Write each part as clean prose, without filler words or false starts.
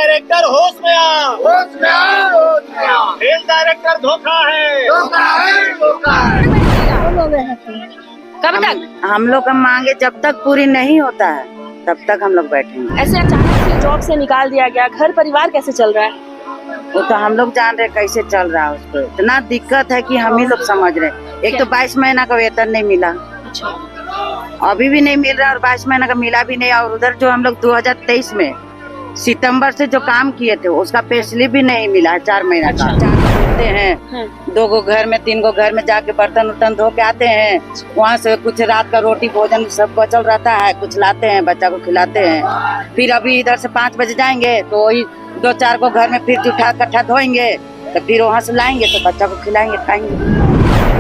Director होश में आ, होश में आ, होश में आ। रेल डायरेक्टर धोखा है, धोखा है, धोखा है। कब तक? हम लोग का मांगे जब तक पूरी नहीं होता है तब तक हम लोग बैठेंगे। ऐसे अचानक से जॉब से निकाल दिया गया, घर परिवार कैसे चल रहा है? वो तो हम लोग जान रहे कैसे चल रहा है, उसको इतना दिक्कत है कि हम ही लोग समझ रहे। एक तो 22 महीना का वेतन नहीं मिला, अच्छा, अभी भी नहीं मिल रहा, और 22 महीना का मिला भी नहीं। और उधर जो हम लोग 2023 में सितंबर से जो काम किए थे उसका पे स्लिप भी नहीं मिला है 4 महीना का। जाते हैं 2 गो घर में 3 गो घर में जाके बर्तन उर्तन धो के आते हैं, वहाँ से कुछ रात का रोटी भोजन सब बचल रहता है, कुछ लाते हैं बच्चा को खिलाते हैं। फिर अभी इधर से 5 बजे जाएंगे तो वही 2-4 को घर में फिर जूठा कट्ठा धोएंगे, तो फिर वहाँ से लाएंगे तो बच्चा को खिलाएंगे खाएंगे।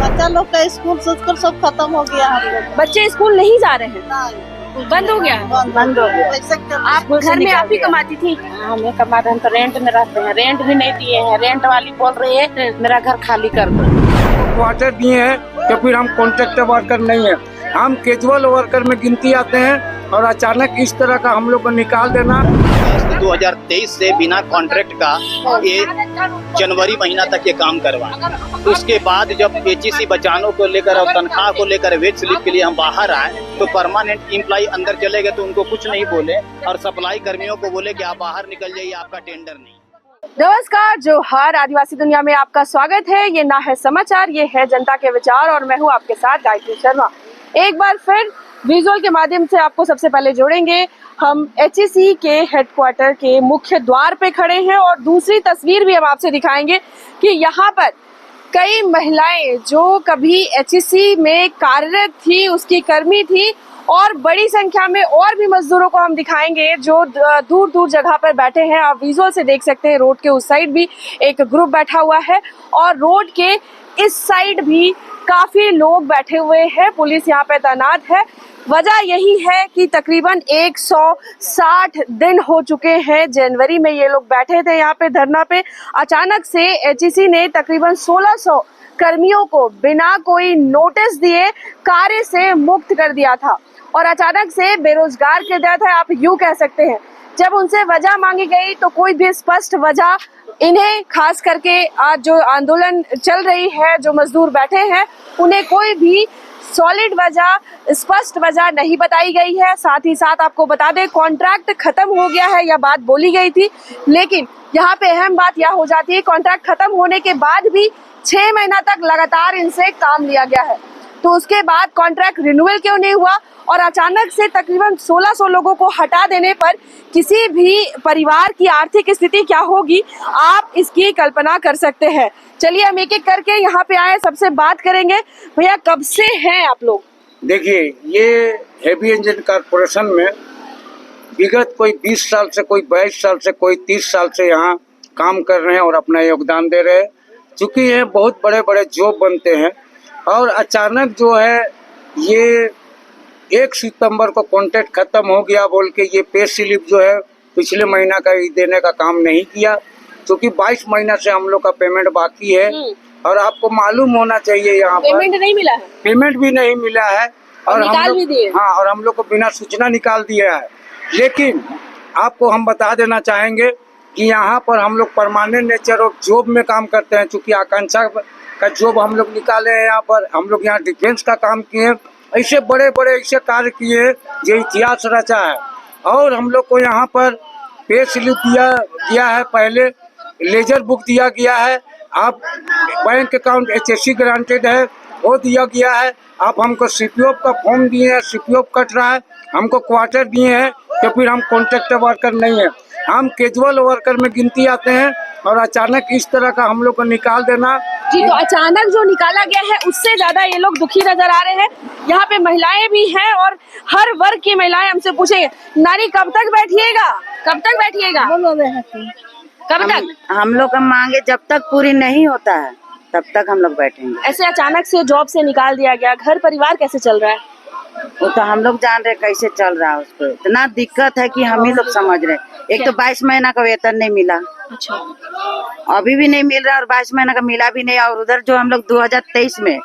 बच्चा लोग का स्कूल सब खत्म हो गया। हम लोग बच्चे स्कूल नहीं जा रहे हैं, बंद हो गया। बंद हो गया। आप घर में आप ही कमाती थी? हमें कमाते हैं तो रेंट में रहते हैं, रेंट भी नहीं दिए हैं। रेंट वाली बोल रही है मेरा घर खाली कर दो। क्वार्टर दिए हैं तो फिर हम कॉन्ट्रैक्टर वर्कर नहीं है, हम कैजुअल वर्कर में गिनती आते हैं। और अचानक इस तरह का हम लोग को निकाल देना। 2023 से बिना कॉन्ट्रैक्ट का ये जनवरी महीना तक ये काम करवाए। उसके बाद जब एचईसी बचानों को लेकर और तनख्वाह को लेकर वेज स्लिप के लिए हम बाहर आए तो परमानेंट एम्प्लॉय अंदर चले गए, तो उनको कुछ नहीं बोले और सप्लाई कर्मियों को बोले कि आप बाहर निकल जाइए, आपका टेंडर नहीं। नमस्कार, जोहार, आदिवासी दुनिया में आपका स्वागत है। ये ना है समाचार, ये है जनता के विचार और मैं हूँ आपके साथ गायत्री शर्मा। एक बार फिर विजुअल के माध्यम से आपको सबसे पहले जोड़ेंगे। हम एचईसी के हेडक्वार्टर के मुख्य द्वार पे खड़े हैं और दूसरी तस्वीर भी हम आपसे दिखाएंगे कि यहाँ पर कई महिलाएं जो कभी एचईसी में कार्यरत थी, उसकी कर्मी थी, और बड़ी संख्या में और भी मजदूरों को हम दिखाएंगे जो दूर दूर जगह पर बैठे हैं। आप विजुअल से देख सकते हैं, रोड के उस साइड भी एक ग्रुप बैठा हुआ है और रोड के इस साइड भी काफी लोग बैठे हुए हैं। पुलिस यहाँ पे तैनात है। वजह यही है कि तकरीबन 160 दिन हो चुके हैं, जनवरी में ये लोग बैठे थे यहाँ पे धरना पे। अचानक से एचईसी ने तकरीबन 1600 कर्मियों को बिना कोई नोटिस दिए कार्य से मुक्त कर दिया था और अचानक से बेरोजगार कर दिया था, आप यूं कह सकते हैं। जब उनसे वजह मांगी गई तो कोई भी स्पष्ट वजह इन्हें, खास करके आज जो आंदोलन चल रही है, जो मजदूर बैठे हैं, उन्हें कोई भी सॉलिड वजह, स्पष्ट वजह नहीं बताई गई है। साथ ही साथ आपको बता दें, कॉन्ट्रैक्ट खत्म हो गया है, यह बात बोली गई थी, लेकिन यहाँ पे अहम बात यह हो जाती है, कॉन्ट्रैक्ट खत्म होने के बाद भी 6 महीना तक लगातार इनसे काम लिया गया है, तो उसके बाद कॉन्ट्रैक्ट रिन्यूअल क्यों नहीं हुआ? और अचानक से तकरीबन 1600 लोगों को हटा देने पर किसी भी परिवार की आर्थिक स्थिति क्या होगी, आप इसकी कल्पना कर सकते हैं। चलिए हम एक एक करके यहाँ पे आए, सबसे बात करेंगे। भैया, कब से हैं आप लोग? देखिए, ये हेवी इंजन कारपोरेशन में विगत कोई 20 साल से, कोई 22 साल से, कोई 30 साल से यहाँ काम कर रहे हैं और अपना योगदान दे रहे हैं। चूँकि ये बहुत बड़े बड़े जॉब बनते हैं और अचानक जो है ये 1 सितंबर को कॉन्ट्रैक्ट खत्म हो गया बोल के ये पे स्लिप जो है पिछले महीना का देने का काम नहीं किया, क्योंकि 22 महीना से हम लोग का पेमेंट बाकी है। और आपको मालूम होना चाहिए यहाँ पर पेमेंट नहीं मिला है, पेमेंट भी नहीं मिला है और निकाल भी दिए। हाँ, और हम लोग को बिना सूचना निकाल दिया है। लेकिन आपको हम बता देना चाहेंगे कि यहाँ पर हम लोग परमानेंट नेचर ऑफ जॉब में काम करते हैं। चूँकि आकांक्षा का जॉब हम लोग निकाले हैं, यहाँ पर हम लोग यहाँ डिफेंस का काम किए, ऐसे बड़े बड़े ऐसे कार्य किए जो इतिहास रचा है। और हम लोग को यहाँ पर पे स्लिप दिया है, पहले लेजर बुक दिया गया है, आप बैंक अकाउंट एचएससी ग्रांटेड है वो दिया गया है। आप हमको सीपीएफ का फॉर्म दिए हैं, सीपीएफ कट रहा है, हमको क्वार्टर दिए हैं, तो फिर हम कॉन्ट्रैक्टर वर्कर नहीं है, हम कैजुअल वर्कर में गिनती आते हैं। और अचानक इस तरह का हम लोग को निकाल देना जी, तो अचानक जो निकाला गया है उससे ज्यादा ये लोग दुखी नजर आ रहे हैं। यहाँ पे महिलाएं भी हैं और हर वर्ग की महिलाएं हमसे पूछेंगे, नानी कब तक बैठिएगा, कब तक बैठिएगा? कब तक? हम लोग का मांगे जब तक पूरी नहीं होता है तब तक हम लोग बैठेंगे। ऐसे अचानक से जॉब से निकाल दिया गया, घर परिवार कैसे चल रहा है? वो तो हम लोग जान रहे कैसे चल रहा है, उसको इतना दिक्कत है कि हम ही लोग समझ रहे। एक तो 22 महीना का वेतन नहीं मिला, अच्छा, अभी भी नहीं मिल रहा, और 22 महीना का मिला भी नहीं। और उधर जो हम लोग 2023 में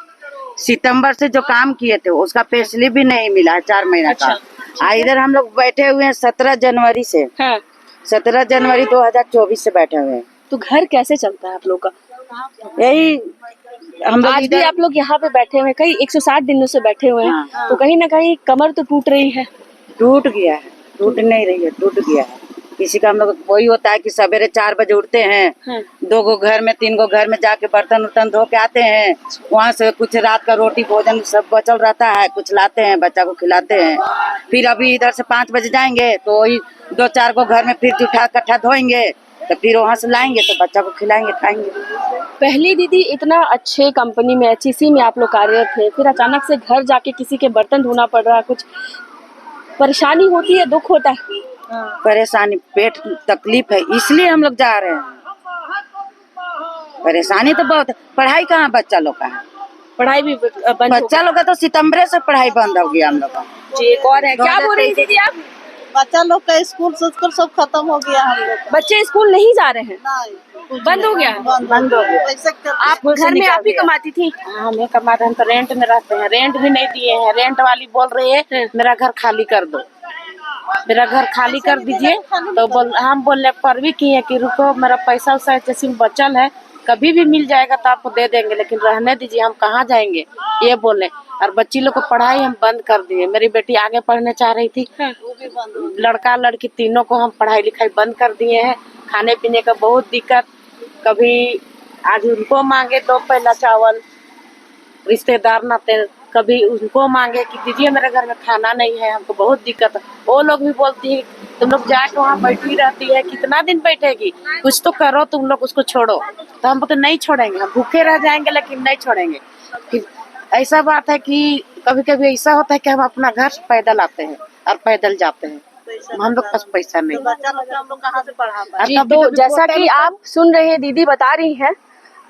सितंबर से जो काम किए थे उसका पे स्लिप भी नहीं मिला है 4 महीना का। इधर हम लोग बैठे हुए हैं 17 जनवरी से, हाँ। 17 जनवरी 2024 से बैठे हुए हैं। तो घर कैसे चलता है आप लोग का? यही हम लोग आज भी इधर आप लोग यहाँ पे बैठे हुए हैं, कई 160 दिनों से बैठे हुए हैं, तो कहीं ना कहीं कमर तो टूट रही है। टूट गया है, टूट नहीं रही है, टूट गया है। किसी का हम लोग वही होता है कि सवेरे 4 बजे उठते हैं, 2 गो घर में 3 गो घर में जाके बर्तन उर्तन धो के आते हैं, वहाँ से कुछ रात का रोटी भोजन सब बचल रहता है, कुछ लाते हैं बच्चा को खिलाते हैं। फिर अभी इधर से 5 बजे जाएंगे तो वही 2-4 गो घर में फिर जूठा कट्ठा धोएंगे, तो फिर वहाँ से लाएंगे तो बच्चा को खिलाएंगे खाएंगे। पहली दीदी इतना अच्छे कंपनी में HEC में आप लोग कार्यरत थे, फिर अचानक से घर जाके किसी के बर्तन धोना पड़ रहा है, कुछ परेशानी होती है, दुख होता है? परेशानी पेट तकलीफ है इसलिए हम लोग जा रहे हैं। परेशानी तो बहुत है। पढ़ाई कहाँ बच्चा लोग का है? पढ़ाई भी बंद हो बच्चा लोग का तो सितंबर से पढ़ाई बंद हो गया हम लोग का। गई। एक और है, क्या बोल रही थी दीदी आप? बच्चा लोग का स्कूल सचकर सब खत्म हो गया हम लोग का। बच्चे स्कूल नहीं जा रहे हैं, नहीं, बंद हो गया। बंद हो गया। ऐसे आप घर में आप ही कमाती थी? हमें कमाते हैं तो रेंट में रहते हैं, रेंट भी नहीं दिए हैं। रेंट वाली बोल रही है मेरा घर खाली कर दो, मेरा घर खाली कर दीजिए। तो हम बोलने पर भी किए कि रुको मेरा पैसा उसा जैसे बचल है, कभी भी मिल जाएगा तो आपको दे देंगे, लेकिन रहने दीजिए, हम कहाँ जाएंगे ये बोले। और बच्ची लोग को पढ़ाई हम बंद कर दिए। मेरी बेटी आगे पढ़ने चाह रही थी, लड़का लड़की तीनों को हम पढ़ाई लिखाई बंद कर दिए हैं। खाने पीने का बहुत दिक्कत, कभी आज उनको मांगे तो पहला चावल, रिश्तेदार नाते कभी उनको मांगे कि दीजिए मेरे घर में खाना नहीं है, हमको बहुत दिक्कत है। वो लोग भी बोलती है तुम लोग जाके वहाँ बैठी रहती है, कितना दिन बैठेगी, कुछ तो करो, तुम लोग उसको छोड़ो। तो हम बोलते नहीं छोड़ेंगे, हम भूखे रह जाएंगे लेकिन नहीं छोड़ेंगे। फिर ऐसा बात है कि कभी कभी ऐसा होता है कि हम अपना घर पैदल आते हैं और पैदल जाते हैं, हम लोग पास पैसा नहीं। बच्चा लोग को हम लोग कहाँ से पढ़ा पाए? जी, तो जैसा कि आप सुन रहे हैं, दीदी बता रही हैं,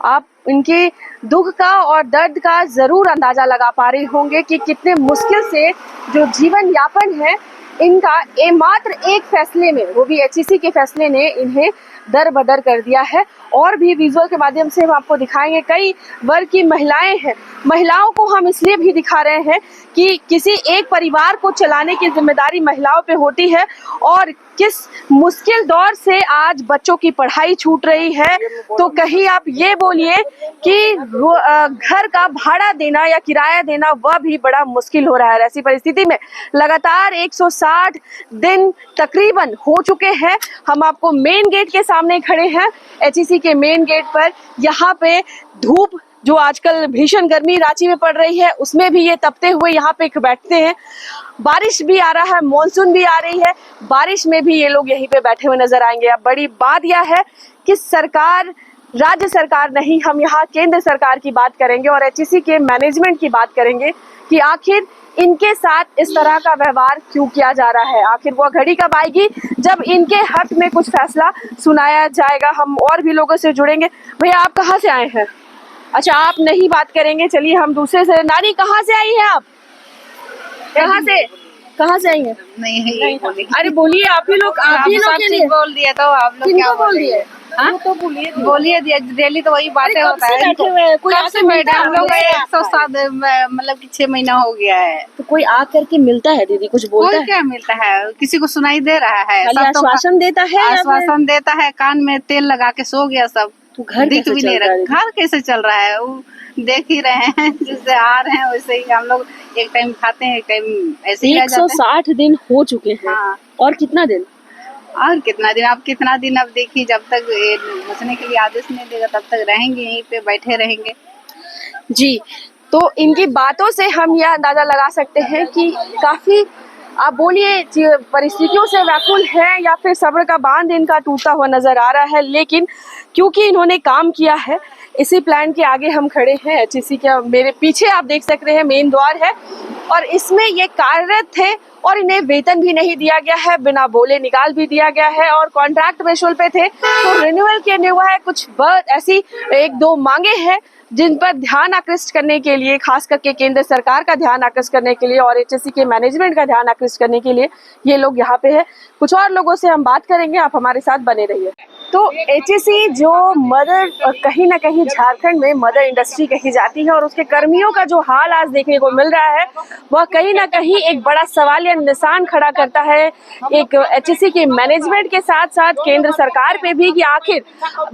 आप इनके दुख का और दर्द का जरूर अंदाजा लगा पा रहे होंगे कि कितने मुश्किल से जो जीवन यापन है इनका मात्र एक फैसले में, वो भी HEC के फैसले ने इन्हें दर बदर कर दिया है। और भी विजुअल के माध्यम से हम आपको दिखाएंगे, कई वर्ग की महिलाएं हैं। महिलाओं को हम इसलिए भी दिखा रहे हैं कि किसी एक परिवार को चलाने की जिम्मेदारी महिलाओं पे होती है, और किस मुश्किल दौर से आज बच्चों की पढ़ाई छूट रही है। तो कहीं आप ये बोलिए कि घर का भाड़ा देना या किराया देना वह भी बड़ा मुश्किल हो रहा है। ऐसी परिस्थिति में लगातार 160 दिन तकरीबन हो चुके हैं। हम आपको मेन गेट के सामने खड़े हैं, HEC के मेन गेट पर। यहाँ पे धूप जो आजकल भीषण गर्मी रांची में पड़ रही है, उसमें भी ये तपते हुए यहाँ पे बैठते हैं। बारिश भी आ रहा है, मॉनसून भी आ रही है, बारिश में भी ये लोग यहीं पे बैठे हुए नजर आएंगे। अब बड़ी बात यह है कि सरकार, राज्य सरकार नहीं, हम यहाँ केंद्र सरकार की बात करेंगे और HEC के मैनेजमेंट की बात करेंगे कि आखिर इनके साथ इस तरह का व्यवहार क्यों किया जा रहा है। आखिर वो घड़ी कब आएगी जब इनके हक में कुछ फैसला सुनाया जाएगा। हम और भी लोगों से जुड़ेंगे। भैया आप कहाँ से आए हैं? अच्छा, आप नहीं बात करेंगे, चलिए हम दूसरे से। नानी कहाँ से आई हैं आप? कहाँ से आई हैं? नहीं, अरे बोलिए, आप ही लोग के लिए बोल दिया तो आप लोग क्या बोल दिए? तो बोलिए डेली तो वही बातें होता है। बैठे हुए हैं, कोई आपसे मिलता है? हम लोग 107 मतलब कि 6 महीना हो गया है। तो कोई आ करके मिलता है दीदी, कुछ बोलता कोई है? क्या मिलता है, किसी को सुनाई दे रहा है? खाली सब तो आश्वासन देता है या फिर- आश्वासन देता है, कान में तेल लगा के सो गया सब। तो घर दिख कैसे भी चल नहीं रहा रहा, है? घर कैसे चल रहा है वो देख ही रहे हैं। जिससे आ रहे हैं वैसे ही हम लोग एक टाइम खाते हैं, एक टाइम ऐसे ही रह जाते हैं। 160 दिन हो चुके हैं। हाँ। और कितना दिन? और कितना दिन, आप कितना दिन, अब देखिए जब तक ये घुसने के लिए आदेश नहीं देगा तब तक रहेंगे, यहीं पे बैठे रहेंगे। जी, तो इनकी बातों से हम यह अंदाजा लगा सकते हैं कि काफी, आप बोलिए, परिस्थितियों से व्याकुल है या फिर सब्र का बांध इनका टूटता हुआ नजर आ रहा है। लेकिन क्योंकि इन्होंने काम किया है, इसी प्लान के आगे हम खड़े हैं। HEC के मेरे पीछे आप देख सकते हैं मेन द्वार है, और इसमें ये कार्यरत थे और इन्हें वेतन भी नहीं दिया गया है, बिना बोले निकाल भी दिया गया है, और कॉन्ट्रैक्ट बेसिस पे थे। तो रिन्यूअल के हुआ है, कुछ बहुत ऐसी 1-2 मांगे हैं जिन पर ध्यान आकृष्ट करने के लिए, खास करके केंद्र सरकार का ध्यान आकृष्ट करने के लिए और HEC के मैनेजमेंट का ध्यान आकृष्ट करने के लिए ये लोग यहाँ पे है। कुछ और लोगों से हम बात करेंगे, आप हमारे साथ बने रहिए। तो HEC जो मदर, कहीं ना कहीं झारखंड में मदर इंडस्ट्री कही जाती है, और उसके कर्मियों का जो हाल आज देखने को मिल रहा है वह कहीं ना कहीं एक बड़ा सवालिया ये निशान खड़ा करता है एक एचईसी के मैनेजमेंट के साथ साथ केंद्र सरकार पे भी कि आखिर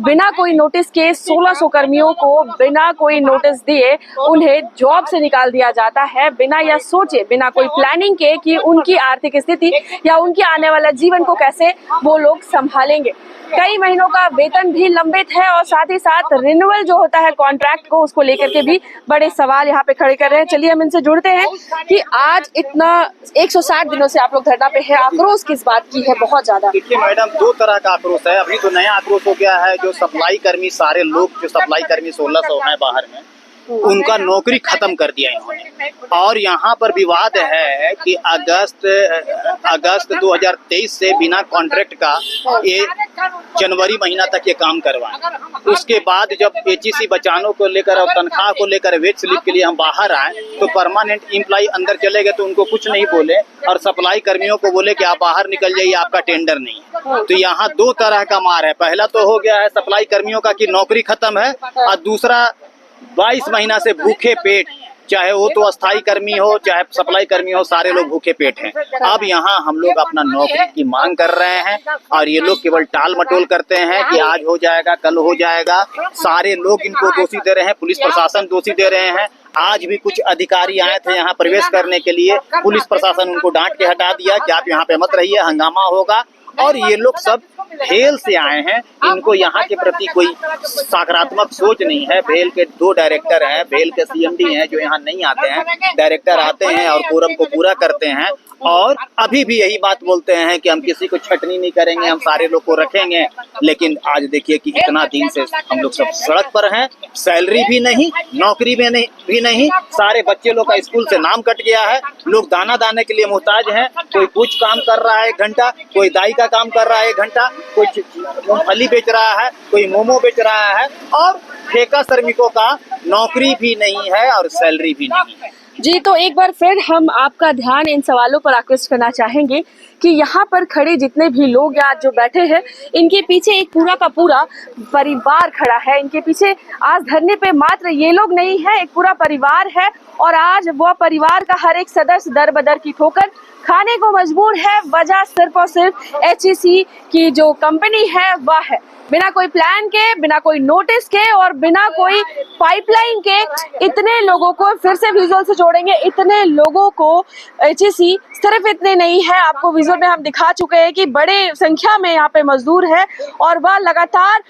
बिना कोई नोटिस के 1600 कर्मियों को बिना कोई नोटिस दिए उन्हें जॉब से निकाल दिया जाता है, बिना यह सोचे, बिना कोई प्लानिंग के कि उनकी आर्थिक स्थिति या उनके आने वाला जीवन को कैसे वो लोग संभालेंगे। कई महीनों का वेतन भी लंबित है और साथ ही साथ रिन्यूअल जो होता है कॉन्ट्रैक्ट को, उसको लेकर के भी बड़े सवाल यहाँ पे खड़े कर रहे हैं। चलिए हम इनसे जुड़ते हैं कि आज इतना 160 दिनों से आप लोग धरना पे है, आक्रोश किस बात की है? बहुत ज्यादा। देखिए मैडम, दो तरह का आक्रोश है। अभी तो नया आक्रोश हो गया है, जो सप्लाई कर्मी, सारे लोग जो सप्लाई कर्मी 1600 हैं बाहर में, उनका नौकरी खत्म कर दिया इन्होंने। और यहाँ पर विवाद है कि अगस्त 2023 से बिना कॉन्ट्रैक्ट का ये जनवरी महीना तक ये काम करवाएं। उसके बाद जब एचईसी बचानों को लेकर और तनख्वाह को लेकर वेज स्लिप के लिए हम बाहर आए तो परमानेंट एम्प्लॉय अंदर चले गए तो उनको कुछ नहीं बोले और सप्लाई कर्मियों को बोले कि आप बाहर निकल जाइए, आपका टेंडर नहीं है। तो यहाँ दो तरह का मार है। पहला तो हो गया है सप्लाई कर्मियों का कि नौकरी खत्म है, और दूसरा 22 महीना से भूखे पेट, चाहे वो तो अस्थाई कर्मी हो चाहे सप्लाई कर्मी हो, सारे लोग भूखे पेट हैं। अब यहाँ हम लोग अपना नौकरी की मांग कर रहे हैं और ये लोग केवल टाल मटोल करते हैं कि आज हो जाएगा, कल हो जाएगा। सारे लोग इनको दोषी दे रहे हैं, पुलिस प्रशासन दोषी दे रहे हैं। आज भी कुछ अधिकारी आए थे यहाँ प्रवेश करने के लिए, पुलिस प्रशासन उनको डांट के हटा दिया कि आप यहाँ पे मत रहिए, हंगामा होगा। और ये लोग सब भेल से आए हैं, इनको यहाँ के प्रति कोई सकारात्मक सोच नहीं है। भेल के 2 डायरेक्टर हैं, भेल के सीएमडी हैं जो यहाँ नहीं आते हैं, डायरेक्टर आते हैं और कोरम को पूरा करते हैं और अभी भी यही बात बोलते हैं कि हम किसी को छटनी नहीं करेंगे, हम सारे लोग को रखेंगे। लेकिन आज देखिए कि इतना दिन से हम लोग सब सड़क पर हैं, सैलरी भी नहीं, नौकरी भी नहीं, सारे बच्चे लोग का स्कूल से नाम कट गया है, लोग दाना दाने के लिए मोहताज हैं। कोई कुछ काम कर रहा है 1 घंटा, कोई दाई का काम कर रहा है 1 घंटा, कोई मूंगफली बेच रहा है, कोई मोमो बेच रहा है और ठेका श्रमिकों का नौकरी भी नहीं है और सैलरी भी नहीं है। जी, तो एक बार फिर हम आपका ध्यान इन सवालों पर आकृष्ट करना चाहेंगे कि यहाँ पर खड़े जितने भी लोग या जो बैठे हैं, इनके पीछे एक पूरा का पूरा परिवार खड़ा है। इनके पीछे आज धरने पे मात्र ये लोग नहीं है, एक पूरा परिवार है और आज वो परिवार का हर एक सदस्य दर बदर की ठोकर खाने को मजबूर है। वजह सिर्फ और सिर्फ एचईसी की जो कंपनी है वह है। बिना कोई प्लान के, बिना कोई नोटिस के और बिना कोई पाइपलाइन के इतने लोगों को, फिर से विजुअल से जोड़ेंगे, इतने लोगों को एचईसी सिर्फ इतने नहीं है, आपको विजुअल में हम दिखा चुके हैं कि बड़े संख्या में यहाँ पे मजदूर है और वह लगातार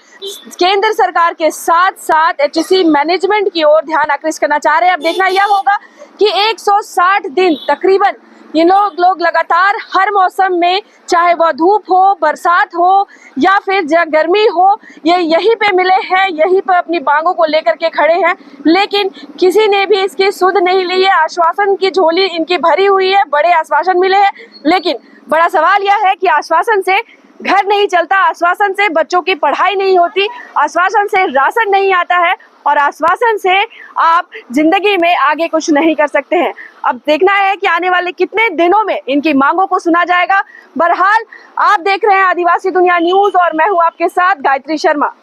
केंद्र सरकार के साथ साथ एचईसी मैनेजमेंट की ओर ध्यान आकृष्ट करना चाह रहे हैं। अब देखना यह होगा कि 160 दिन तकरीबन ये लोग लगातार हर मौसम में, चाहे वह धूप हो, बरसात हो या फिर गर्मी हो, ये यहीं पे मिले हैं, यहीं पर अपनी मांगों को लेकर के खड़े हैं, लेकिन किसी ने भी इसकी सुध नहीं ली है। आश्वासन की झोली इनकी भरी हुई है, बड़े आश्वासन मिले हैं, लेकिन बड़ा सवाल यह है कि आश्वासन से घर नहीं चलता, आश्वासन से बच्चों की पढ़ाई नहीं होती, आश्वासन से राशन नहीं आता है और आश्वासन से आप जिंदगी में आगे कुछ नहीं कर सकते हैं। अब देखना है कि आने वाले कितने दिनों में इनकी मांगों को सुना जाएगा। बहरहाल आप देख रहे हैं आदिवासी दुनिया न्यूज और मैं हूं आपके साथ गायत्री शर्मा।